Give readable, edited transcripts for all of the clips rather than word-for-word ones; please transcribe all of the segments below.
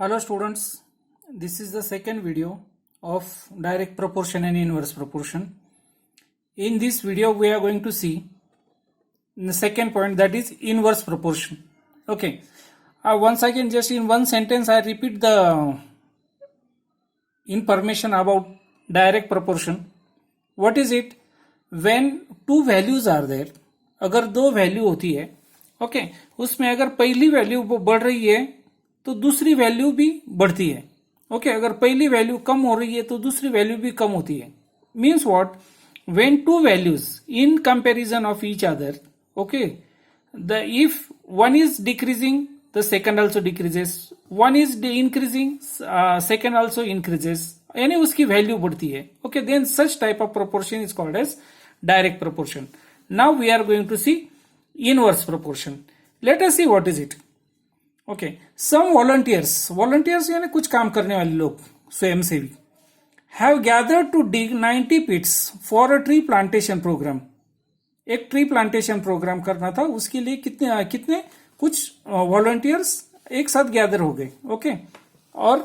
Hello students, this is the second video of direct proportion and inverse proportion. In this video we are going to see the second point, that is inverse proportion. Okay, once again just in one sentence I repeat the information about direct proportion. What is it? When two values are there, अगर दो value होती है, okay, उसमें अगर पहली value बढ़ रही है तो दूसरी वैल्यू भी बढ़ती है. ओके, अगर पहली वैल्यू कम हो रही है तो दूसरी वैल्यू भी कम होती है. Means what? When to values in comparison of each other, okay, the if one is decreasing the second also decreases, one is increasing, second also increases, यानी उसकी वैल्यू बढ़ती है. Okay, then such type of proportion is called as direct proportion. Now we are going to see inverse proportion. Let us see what is it. Okay, some volunteers यानी कुछ काम करने वाले लोग, स्वयंसेवी, have gathered to dig 90 pits for a tree plantation program. एक tree plantation program करना था, उसके लिए कितने कुछ वॉलंटियर्स एक साथ गैदर हो गए. ओके, और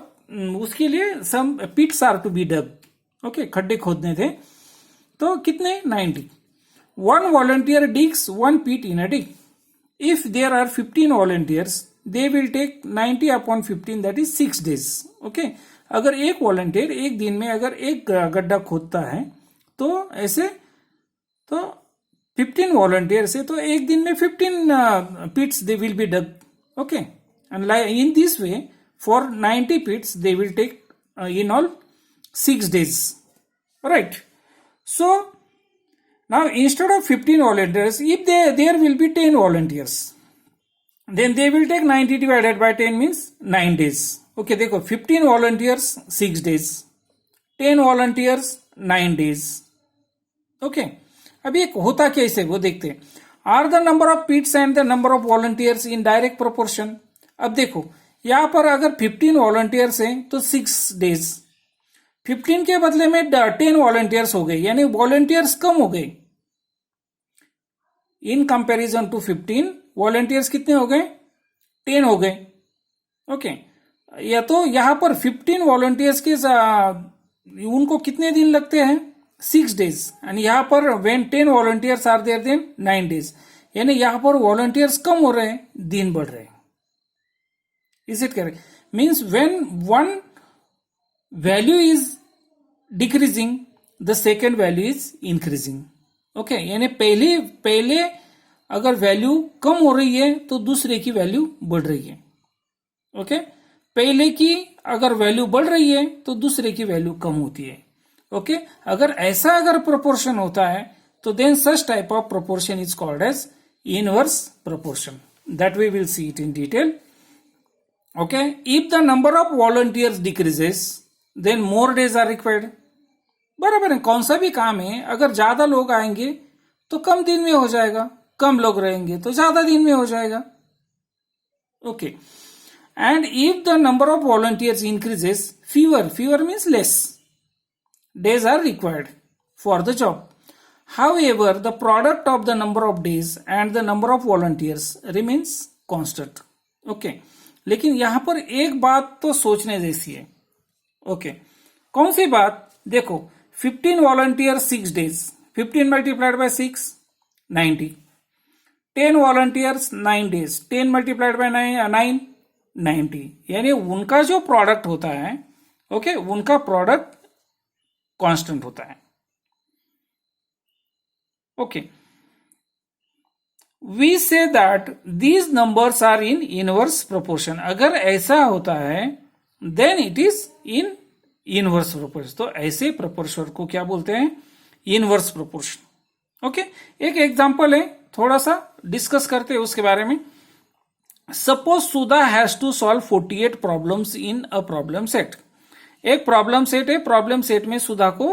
उसके लिए some pits are to be dug. Okay, खड्डे खोदने थे, तो कितने? 90. One volunteer digs one pit in a day. If there are 15 volunteers they will take 90 upon 15, that is 6 days. Okay, अगर एक वॉलंटियर एक दिन में अगर एक गड्ढा खोदता है तो ऐसे तो 15 वॉलंटियर से तो एक दिन में 15 pits they will be dug. Okay, and in this way for 90 pits they will take in all 6 days. Right. So now instead of 15 volunteers, if there will be 10 volunteers, then they will take 90 divided by 10 means 9 days. Okay, देखो 15 volunteers 6 days, 10 volunteers 9 days. Okay, अभी एक होता कैसे वो देखते हैं. Are the number of pits and the number of volunteers in direct proportion. अब देखो यहां पर अगर 15 वॉलंटियर्स हैं तो 6 days, 15 के बदले में 10 वॉलंटियर्स हो गए, यानी वॉलंटियर्स कम हो गए. इन कंपैरिजन टू 15 वॉलंटियर्स कितने हो गए? 10 हो गए. ओके, या तो यहां पर 15 वॉलंटियर्स के उनको कितने दिन लगते हैं? 6 days. एंड यहां पर when 10 volunteers are there then 9 days, यानी यहां पर वॉलंटियर्स कम हो रहे हैं, दिन बढ़ रहे हैं. Is it correct? Means when one value is decreasing the second value is increasing. Okay, यानी पहले अगर वैल्यू कम हो रही है तो दूसरे की वैल्यू बढ़ रही है. ओके, पहले की अगर वैल्यू बढ़ रही है तो दूसरे की वैल्यू कम होती है. ओके, अगर ऐसा अगर प्रोपोर्शन होता है तो then such type of proportion is called as inverse proportion. That we will see it in detail. Okay, if the number of volunteers decreases then more days are required. बराबर है, कौन सा भी काम है अगर ज्यादा लोग आएंगे तो कम दिन में हो जाएगा, कम लोग रहेंगे तो ज्यादा दिन में हो जाएगा. Okay, and if the number of volunteers increases, fever means less days are required for the job. However, the product of the number of days and the number of volunteers remains constant. Okay, लेकिन यहां पर एक बात तो सोचने जैसी है. Okay, कौन सी बात? देखो 15 volunteers 6 days, 15 multiplied by 6 90. 10 volunteers 9 days, 10 multiplied by 9 90. यानी उनका जो प्रोडक्ट होता है, ओके, उनका प्रोडक्ट कांस्टेंट होता है. Okay, we say that these numbers are in inverse proportion. अगर ऐसा होता है then it is in inverse proportion. तो ऐसे प्रोपोर्शन को क्या बोलते हैं? Inverse proportion. ओके, एक एग्जांपल है, थोड़ा सा डिस्कस करते हैं उसके बारे में. Suppose Sudha has to solve 48 problems in a problem set. एक प्रॉब्लम सेट है, प्रॉब्लम सेट में सुधा को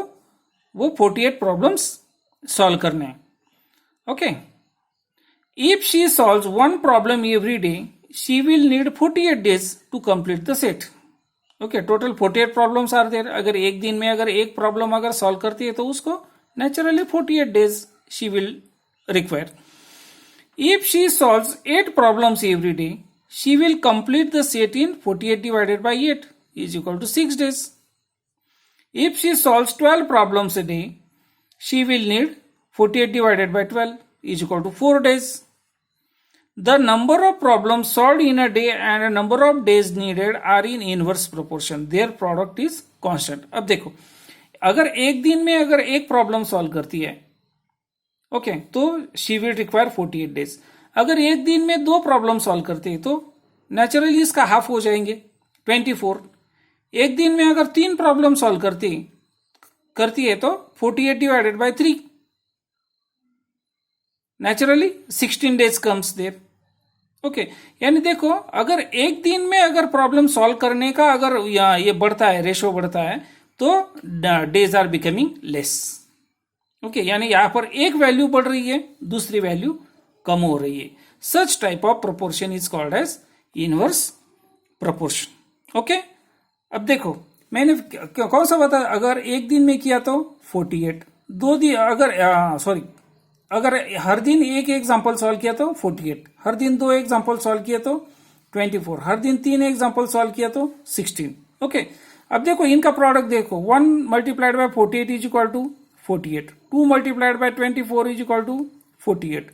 वो 48 प्रॉब्लम्स सॉल्व करने हैं. Okay, if she solves one problem every day she will need 48 days to complete the set. Okay, total 48 problems are there. अगर एक दिन में अगर एक प्रॉब्लम अगर सॉल्व करती है तो उसको naturally 48 days she will require. If she solves 8 problems every day she will complete the set in 48 divided by 8 is equal to 6 days. If she solves 12 problems a day, she will need 48 divided by 12 is equal to 4 days. The number of problems solved in a day and a number of days needed are in inverse proportion. Their product is constant. अब देखो, अगर एक दिन में अगर एक problem solve करती है, ओके, तो शी विल रिक्वायर 48 डेज. अगर एक दिन में दो प्रॉब्लम सॉल्व करते हैं तो नेचुरली इसका हाफ हो जाएंगे 24. एक दिन में अगर 3 प्रॉब्लम सॉल्व करती है तो 48 divided by 3, naturally 16 days comes there. Okay, यानी देखो, अगर एक दिन में अगर प्रॉब्लम सॉल्व करने का अगर ये बढ़ता है, रेशो बढ़ता है, तो days are becoming less. Okay, यानी यहां पर एक वैल्यू बढ़ रही है, दूसरी वैल्यू कम हो रही है. Such type of proportion is called as inverse proportion. Okay, अब देखो, मैंने कौन सा बताया, अगर एक दिन में किया तो 48, दो दिन अगर हर दिन एक एग्जाम्पल सॉल्व किया तो 48, हर दिन 2 एग्जाम्पल सॉल्व किया तो 24, हर दिन 3 एग्जाम्पल सॉल्व किया तो 16. ओके, अब देखो इनका प्रोडक्ट देखो, 1 multiplied by 48 is equal to 48, 2 multiplied by 24 is equal to 48,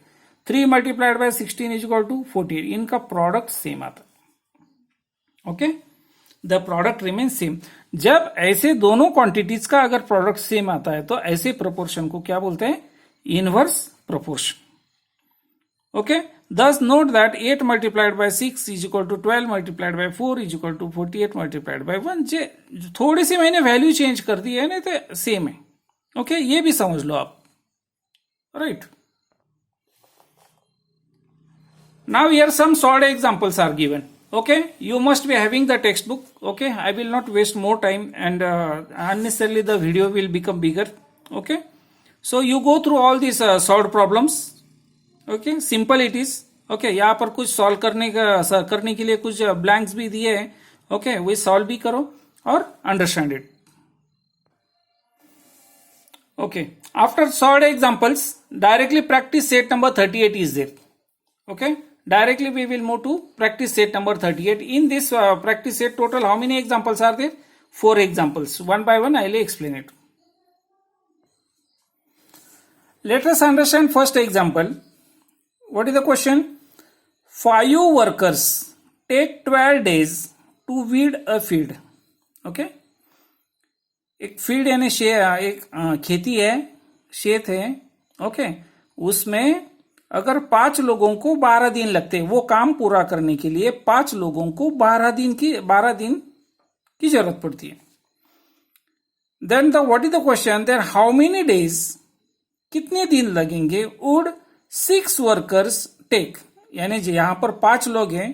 3 multiplied by 16 is equal to 48. इनका प्रोडक्ट सेम आता है. Okay, the product remain same. जब ऐसे दोनों क्वांटिटीज का अगर प्रोडक्ट सेम आता है तो ऐसे प्रोपोर्शन को क्या बोलते हैं? Inverse proportion. Okay, thus note that 8 multiplied by 6 is equal to 12 multiplied by 4 is equal to 48 multiplied by 1. थोड़ी सी मैंने वैल्यू चेंज कर दी है, नहीं तो सेम है. ओके, ये भी समझ लो आप. Right, now here some solved examples are given. Okay, you must be having the textbook. Okay, I will not waste more time and unnecessarily the video will become bigger. Okay, so you go through all these solved problems. Okay, simple it is. Okay, यहाँ पर कुछ solve करने के लिए कुछ blanks भी दिए हैं. ओके, वे सॉल्व भी करो और understand it. Okay, after solved examples directly practice set number 38 is there. Okay, directly we will move to practice set number 38. In this practice set, total how many examples are there? 4 examples. One by one I will explain it. Let us understand first example. What is the question? 5 workers take 12 days to weed a field. Okay, एक field यानी एक खेती है, खेत है. Okay, उसमें अगर 5 लोगों को 12 दिन लगते हैं, वो काम पूरा करने के लिए 5 लोगों को 12 दिन की जरूरत पड़ती है. Then what is the question? Then how many days, कितने दिन लगेंगे? वुड 6 वर्कर्स टेक, यानी यहां पर 5 लोग हैं,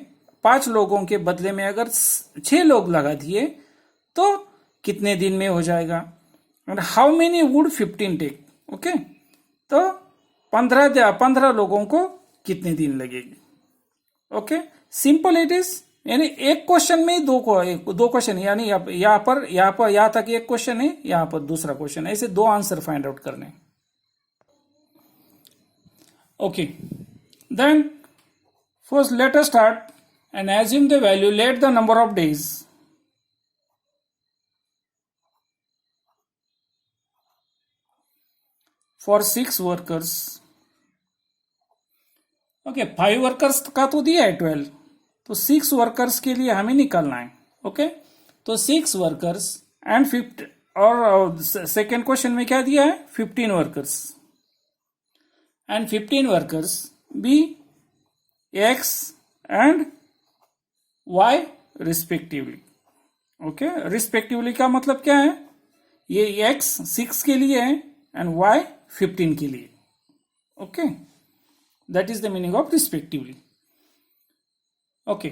5 लोगों के बदले में अगर 6 लोग लगा दिए तो कितने दिन में हो जाएगा? And how many would 15 take. Okay, तो 15 लोगों को कितने दिन लगेंगे? Okay, simple it is. यानी एक क्वेश्चन में दो क्वेश्चन, यानी यहां तक एक क्वेश्चन है, यहां पर दूसरा क्वेश्चन है, ऐसे 2 आंसर फाइंड आउट करने. Okay, then first let us start and assume the value. Let the number of days. For 6 workers. Okay, 5 workers का तो दिया है 12, तो 6 वर्कर्स के लिए हमें निकालना है. ओके, तो 6 वर्कर्स एंड 50, और सेकेंड क्वेश्चन में क्या दिया है? 15 workers and 15 workers be X and Y respectively. Okay, respectively का मतलब क्या है? ये एक्स 6 के लिए है एंड वाई 15 के लिए. Okay, that is the meaning of respectively. Okay,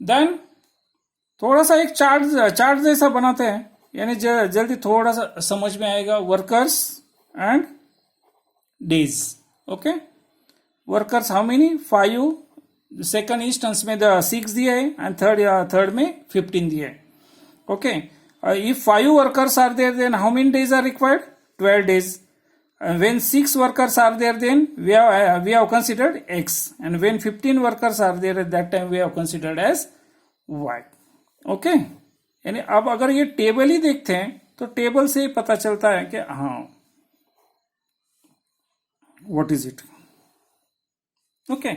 then थोड़ा सा एक चार्ट जैसा बनाते हैं, यानी जल्दी थोड़ा सा समझ में आएगा. Workers and days. Okay, workers how many? 5. Second instance में 6 दिया है एंड थर्ड में 15 दिया है. Okay, if 5 workers are there, then how many days are required? 12 days. when 6 workers are there, then we have considered x, and when 15 workers are there, at that time we have considered as y. Okay, यानी अब अगर ये table ही देखते हैं तो table से ही पता चलता है कि हाँ what is it. Okay,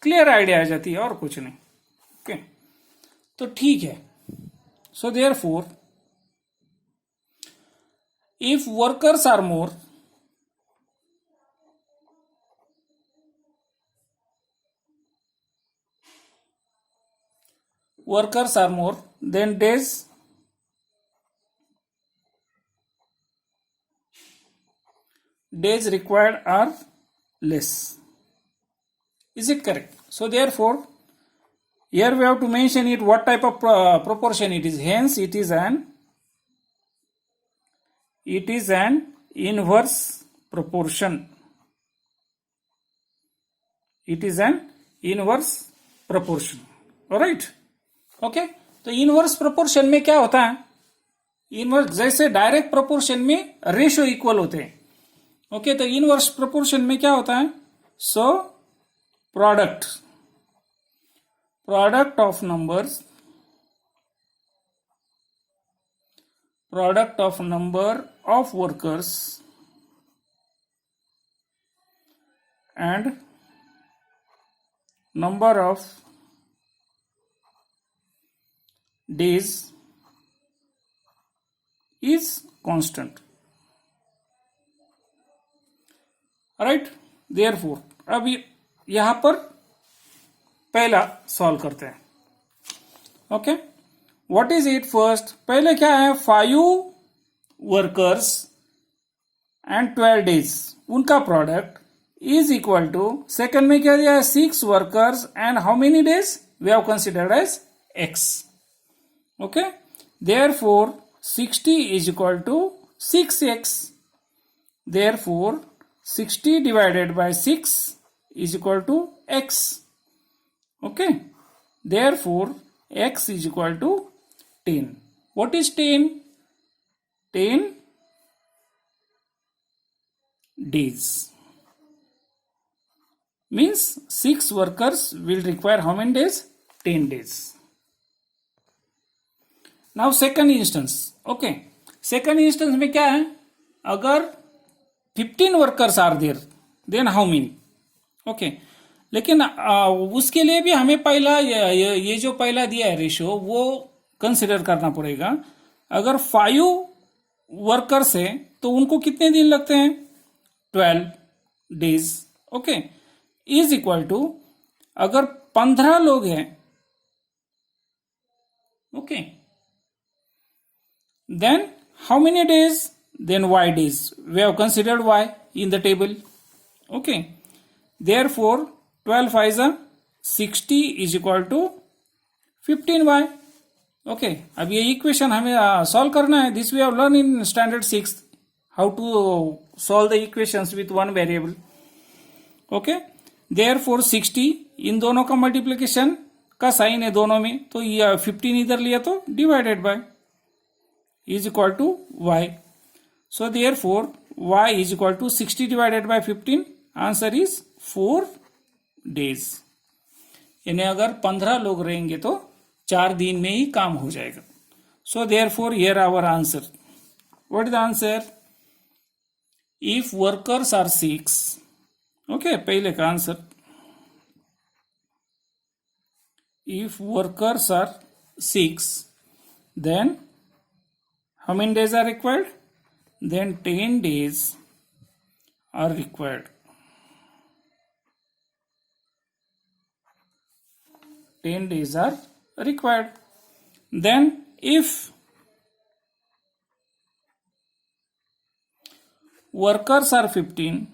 clear idea आ जाती है और कुछ नहीं. ओके, तो ठीक है. So therefore if workers are more, then days required are less. Is it correct? So therefore here we have to mention it what type of proportion it is. Hence it is an inverse proportion. It is an inverse proportion. Alright. Okay, तो inverse proportion में क्या होता है? Inverse जैसे direct proportion में ratio equal होते हैं. Okay, तो इनवर्स प्रोपोर्शन में क्या होता है? So product of numbers, product of number of workers and number of days is constant. Right, therefore अब यहां पर पहला सॉल्व करते हैं. Okay, what is it? First पहले क्या है? 5 वर्कर्स एंड 12 डेज, उनका product is equal to, second में क्या दिया है? 6 workers and how many days? We have considered as x. Okay, therefore 60 is equal to 6x. Therefore 60 divided by 6 is equal to x. Okay, therefore x is equal to 10. What is 10? 10 days. Means 6 workers will require how many days? 10 days. Now second instance. Okay, second instance में क्या है? अगर 15 workers are there, then how many? Okay, लेकिन उसके लिए भी हमें पहला ये जो पहला दिया है रेशियो वो कंसिडर करना पड़ेगा. अगर 5 वर्कर्स है तो उनको कितने दिन लगते हैं? 12 days. Okay, is equal to अगर 15 लोग हैं, okay, then how many days? Then y days. We have considered y in the table. Okay, therefore 12 5 60 is equal to 15y. Okay, अब ये इक्वेशन हमें सॉल्व करना है. This we have learn in standard 6 how to solve the equations with one variable. Okay, therefore 60, इन दोनों का multiplication का sign है दोनों में, तो ये 15 इधर लिया तो divided bye is equal to y. So therefore y is equal to 60 divided by 15. Answer is 4 days. यानी अगर 15 लोग रहेंगे तो 4 दिन में ही काम हो जाएगा. So therefore here our answer. What is the answer? If workers are 6, okay, पहले का answer. If workers are 6, then how many days are required? Then 10 days are required. 10 days are required. Then if workers are 15,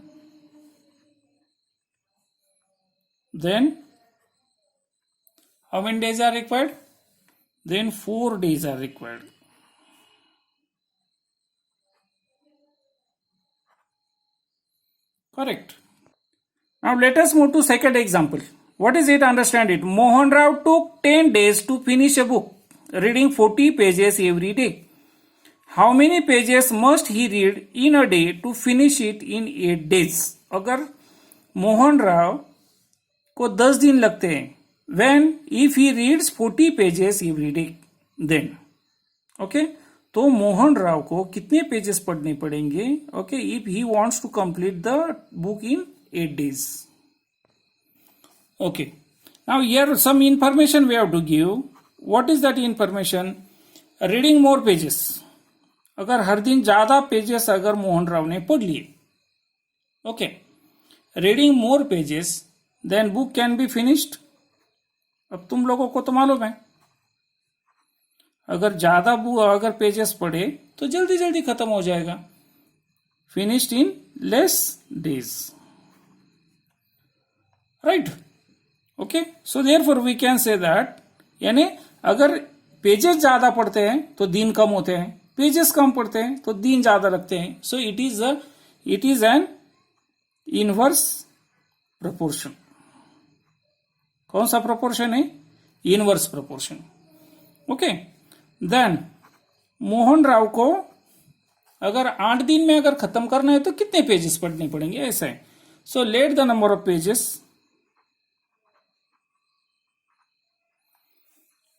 then how many days are required? Then 4 days are required. Correct. Now let us move to second example. What is it? Understand it. Mohan Rao took 10 days to finish a book, reading 40 pages every day. How many pages must he read in a day to finish it in 8 days? अगर मोहन राव को 10 दिन लगते हैं, when if he reads 40 pages every day, then okay, तो मोहन राव को कितने pages पढ़ने पड़ेंगे? Okay, if he wants to complete the book in 8 days. Okay, now here some information we have to give. What is that information? Reading more pages. अगर हर दिन ज्यादा pages अगर मोहन राव ने पढ़ लिए, okay, reading more pages, then book can be finished. अब तुम लोगों को तो मालूम है, अगर ज्यादा अगर पेजेस पढ़े तो जल्दी जल्दी खत्म हो जाएगा. Finished in less days, right? Okay, so therefore we can say that, यानी अगर पेजेस ज्यादा पढ़ते हैं तो दिन कम होते हैं, पेजेस कम पढ़ते हैं तो दिन ज्यादा लगते हैं. So it is an inverse proportion. कौन सा प्रोपोर्शन है? Inverse proportion. Okay, then Mohan Rao को अगर 8 दिन में अगर खत्म करना है तो कितने पेजेस पढ़ने पड़ेंगे? ऐसा है. So let the number of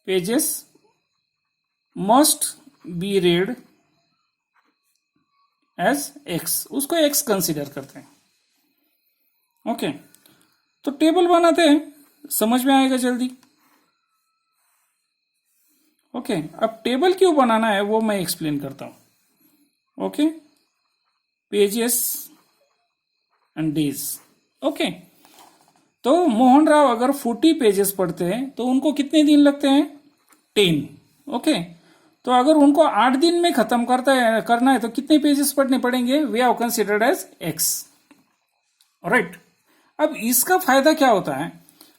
pages must be read as x. उसको एक्स कंसीडर करते हैं. ओके, तो टेबल बनाते हैं, समझ में आएगा जल्दी. ओके, अब टेबल क्यों बनाना है वो मैं एक्सप्लेन करता हूं. Okay, pages and days. Okay, तो मोहन राव अगर 40 पेजेस पढ़ते हैं तो उनको कितने दिन लगते हैं? 10. ओके, तो अगर उनको 8 दिन में खत्म करना है तो कितने पेजेस पढ़ने पड़ेंगे? We have considered as x, right? अब इसका फायदा क्या होता है?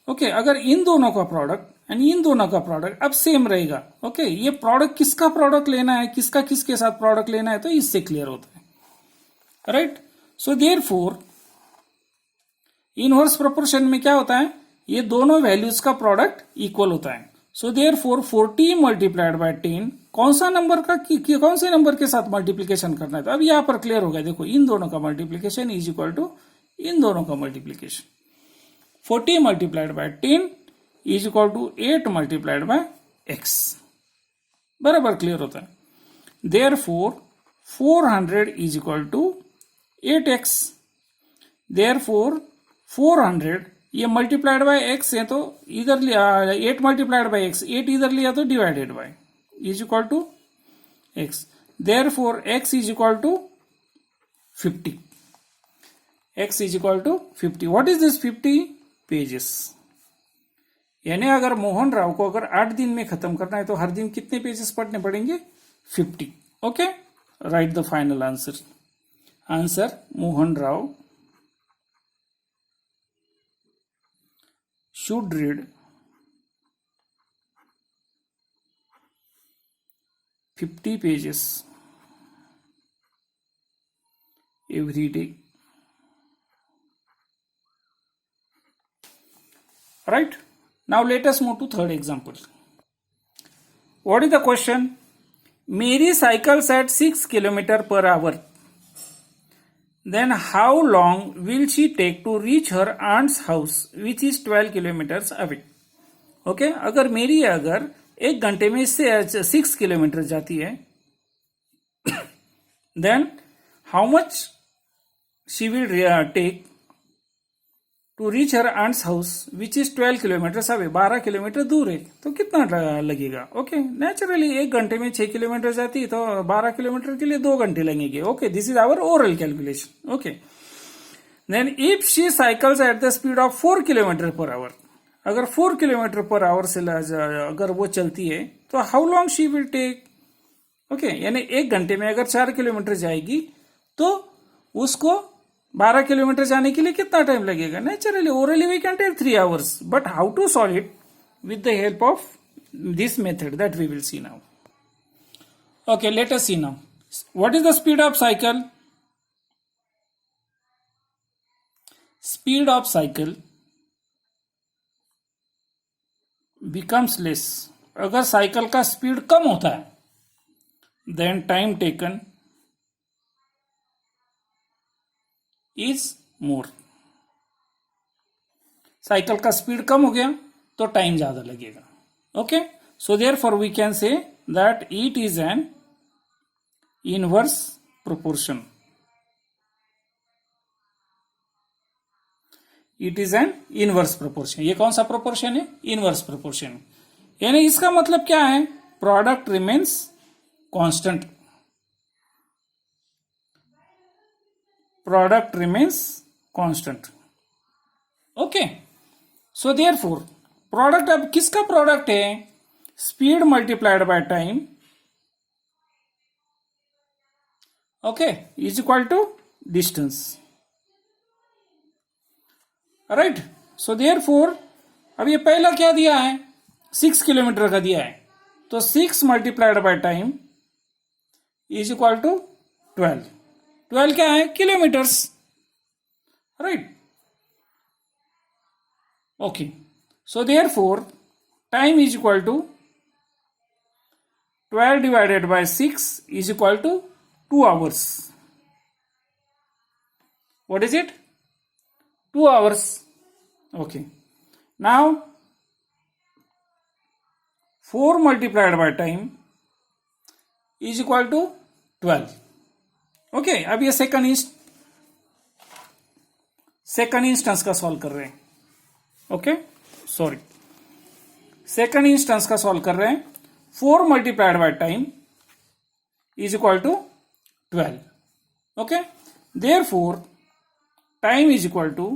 ओके, अगर इन दोनों का प्रोडक्ट एंड इन दोनों का प्रोडक्ट अब सेम रहेगा. ओके, ये प्रोडक्ट किसका प्रोडक्ट लेना है, किसका किसके साथ प्रोडक्ट लेना है, तो इससे क्लियर होता है, right? So therefore inverse proportion में क्या होता है? ये दोनों वैल्यूज का प्रोडक्ट इक्वल होता है. सो देयरफॉर 40 मल्टीप्लाइड बाय 10, कौन सा नंबर का कौन से नंबर के साथ मल्टीप्लीकेशन करना है? तो अब यहां पर क्लियर हो गया. देखो, इन दोनों का मल्टीप्लीकेशन इज इक्वल टू इन दोनों का multiplication. 40 multiplied by 10 is equal to 8 multiplied by x. बराबर क्लियर होता है. Therefore 400 is equal to 8x. Therefore 400 ये मल्टीप्लाइड बाय x है, तो इधर लिया 8 मल्टीप्लाइड बाय x, 8 इधर लिया तो divided by is equal to x. Therefore x is equal to 50. x is equal to 50. What is this 50? Pages. यानी अगर मोहन राव को अगर 8 दिन में खत्म करना है तो हर दिन कितने पेजेस पढ़ने पड़ेंगे? 50. Okay, right the final answer. Answer, Mohan Rao should read 50 pages every day. Right? Now let us move to third example. What is the question? Mary cycles at 6 km/h. Then how long will she take to reach her aunt's house, which is 12 kilometers away? Okay, अगर मेरी अगर 1 घंटे में इससे 6 kilometre जाती है, then how much she will take to reach her aunt's house, which is 12 kilometers away. 12 kilometre दूर है, तो कितना लगेगा? ओके, नेचुरली 1 घंटे में 6 किलोमीटर जाती है तो 12 किलोमीटर के लिए 2 घंटे लगेंगे. Okay, this is our oral calculation. Okay, then if she cycles at the speed of 4 kilometre per hour, अगर 4 किलोमीटर पर आवर से अगर वो चलती है तो how long she will take? Okay, यानी 1 घंटे में अगर 4 किलोमीटर जाएगी तो उसको 12 किलोमीटर जाने के लिए कितना टाइम लगेगा? Naturally orally we can take 3 hours, but how to solve it with the help of this method, that we will see now. Okay, let us see now. What is the speed of cycle? Speed of cycle becomes less. अगर cycle का speed कम होता है then time taken is more. Cycle का speed कम हो गया तो टाइम ज्यादा लगेगा. Okay, so therefore we can say that it is an inverse proportion. It is an inverse proportion. ये कौन सा प्रोपोर्शन है? Inverse proportion. यानी इसका मतलब क्या है? Product remains constant. Product remains constant. Okay, so therefore product अब किसका प्रोडक्ट है? Speed multiplied by time, okay, is equal to distance. Right, so therefore अब ये पहला क्या दिया है? 6 किलोमीटर का दिया है, तो 6 multiplied by time is equal to 12. 12 क्या है? Kilometres. Right, okay, so therefore time is equal to 12 divided by 6 is equal to 2 hours. What is it? 2 hours. Okay. Now 4 multiplied by time is equal to 12. Okay. अब ये second instance का solve कर रहे हैं. Okay, sorry, second instance का solve कर रहे हैं. 4 multiplied by time is equal to 12. Okay. Therefore, time is equal to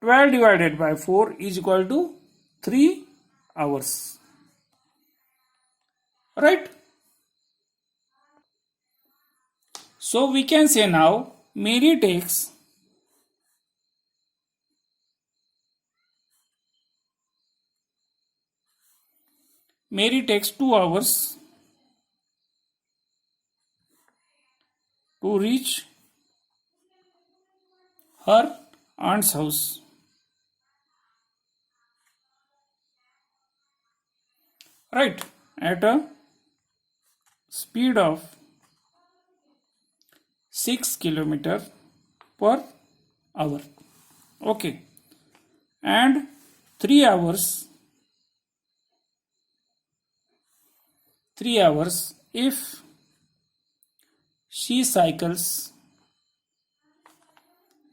12 divided by 4 is equal to 3 hours. Right? So we can say now Mary takes Mary takes 2 hours to reach her aunt's house. Right, at a speed of 6 kilometer per hour. Okay, and 3 hours if she cycles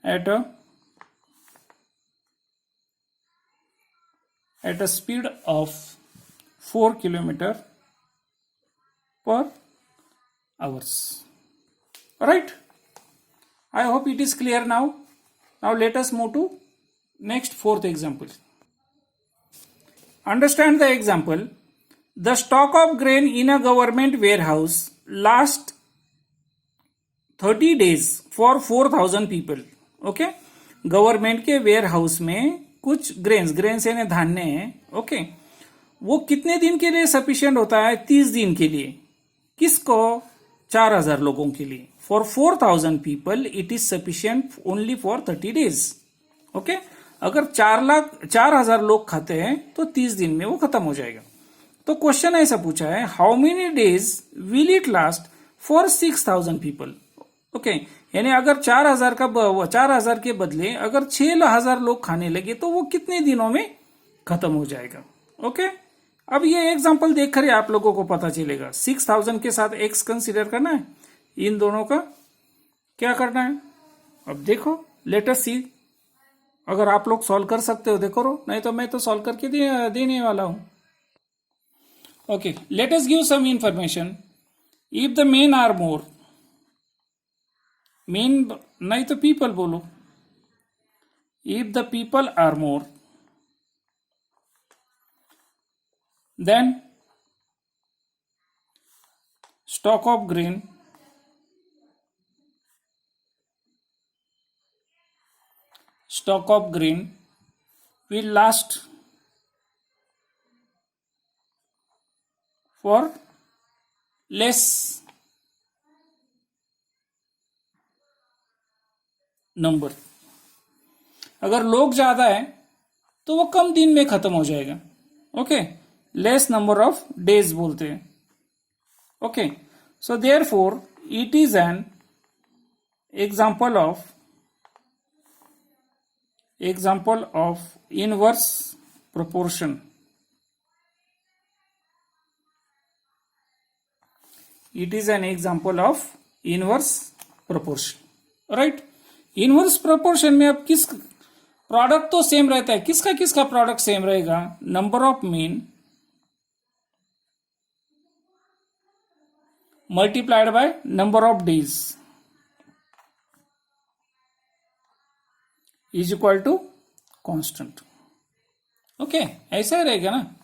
at a speed of 4 kilometer per hours. Right, I hope it is clear now. Now let us move to next fourth example. Understand the example. The stock of grain in a government warehouse lasts 30 days for 4,000 people. Okay, government के ware house में कुछ grains यानी धान्य है. Okay, वो कितने दिन के लिए सफिशिएंट होता है? 30 दिन के लिए. किसको? 4,000 लोगों के लिए. For 4,000 people it is sufficient only for 30 days. Okay, अगर 4,000 लोग खाते हैं तो 30 दिन में वो खत्म हो जाएगा. तो क्वेश्चन ऐसा पूछा है, how many days will it last for 6,000 people. Okay, यानी अगर 4,000 के बदले अगर 6,000 लोग खाने लगे तो वो कितने दिनों में खत्म हो जाएगा. ओके, अब ये एग्जांपल देखकर ही आप लोगों को पता चलेगा. 6,000 के साथ x कंसीडर करना है, इन दोनों का क्या करना है. अब देखो, लेट अस सी. अगर आप लोग सॉल्व कर सकते हो देखो, नहीं तो मैं तो सॉल्व करके देने वाला हूं. Okay, let us give some information. If the men are more, men नहीं तो people बोलो. If the people are more, then stock of grain will last for less number. अगर लोग ज्यादा है तो वो कम दिन में खत्म हो जाएगा. Okay, less number of days बोलते हैं. Okay, so therefore it is an example of inverse proportion. It is an example of inverse proportion, right? Inverse proportion में अब किस प्रोडक्ट तो सेम रहता है, किसका किसका प्रोडक्ट सेम रहेगा? Number of mean multiplied by number of days is equal to constant. Okay, ऐसा ही रहेगा ना.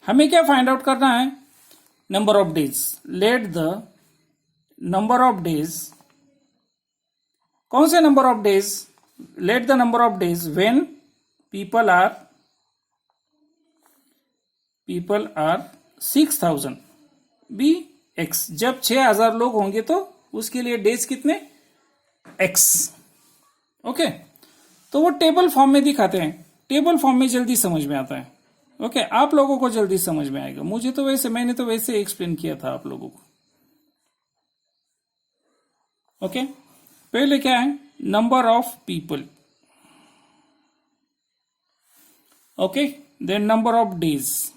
हमें क्या फाइंड आउट करना है? Number of days. Let the number of days, कौन से number of days? Let the number of days when people are 6,000 be x. जब 6,000 लोग होंगे तो उसके लिए डेज कितने? एक्स. ओके, तो वो टेबल फॉर्म में दिखाते हैं. टेबल फॉर्म में जल्दी समझ में आता है. ओके, आप लोगों को जल्दी समझ में आएगा. मैंने तो वैसे एक्सप्लेन किया था आप लोगों को. ओके, पहले क्या है? Number of people. Okay, then number of days.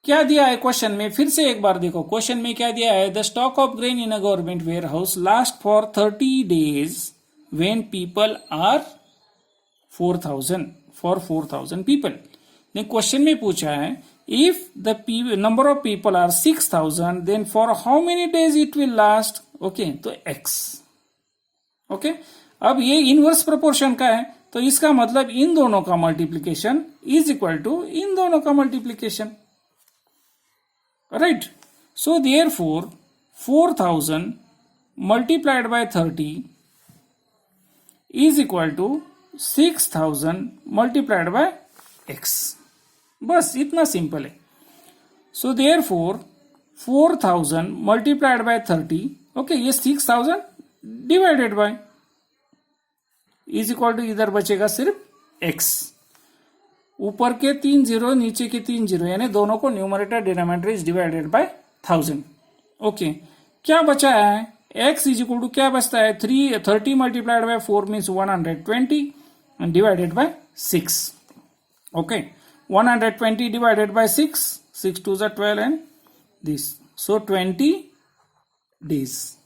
क्या दिया है क्वेश्चन में? फिर से एक बार देखो, क्वेश्चन में क्या दिया है? The stock of grain in a government warehouse last for 30 days when people are 4,000 for 4,000 people. ने क्वेश्चन में पूछा है if the number of people are 6,000 then for how many days it will last. Okay, तो x. Okay, अब ये inverse proportion का है तो इसका मतलब इन दोनों का मल्टीप्लीकेशन इज इक्वल टू इन दोनों का multiplication, right? So therefore 4,000 multiplied by 30 is equal to 6,000 multiplied by x. बस इतना सिंपल है. So therefore 4,000 multiplied by 30, okay, ये 6,000 divided by is equal to इधर बचेगा सिर्फ x. ऊपर के 3 जीरो, नीचे के 3 जीरो, यानी दोनों को numerator denominator is divided by 1000. Okay, क्या बचा है? x इज इक्वल टू क्या बचता है? 30 मल्टीप्लाइड बाय 4 मीन्स 120 and divided by 6. Okay, 120 divided by 6, 6 2 is 12 and this, so 20 days.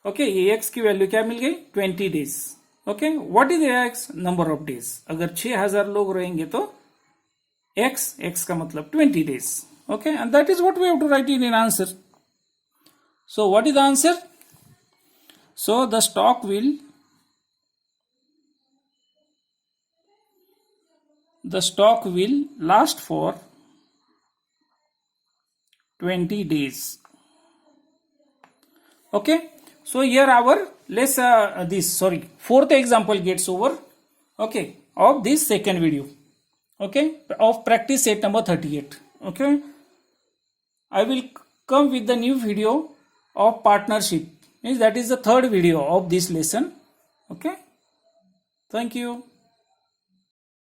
Okay, ये x की वैल्यू क्या मिल गई? 20 days. Okay, what is x? Number of days. अगर 6,000 लोग रहेंगे तो x का मतलब 20 days. Okay, and that is what we have to write in answer. So what is the answer? So the stock will last for 20 days. Okay, so here our fourth example gets over. Okay, of this second video. Okay, of practice set number 38. Okay, I will come with the new video of partnership. That is the third video of this lesson. Okay, thank you.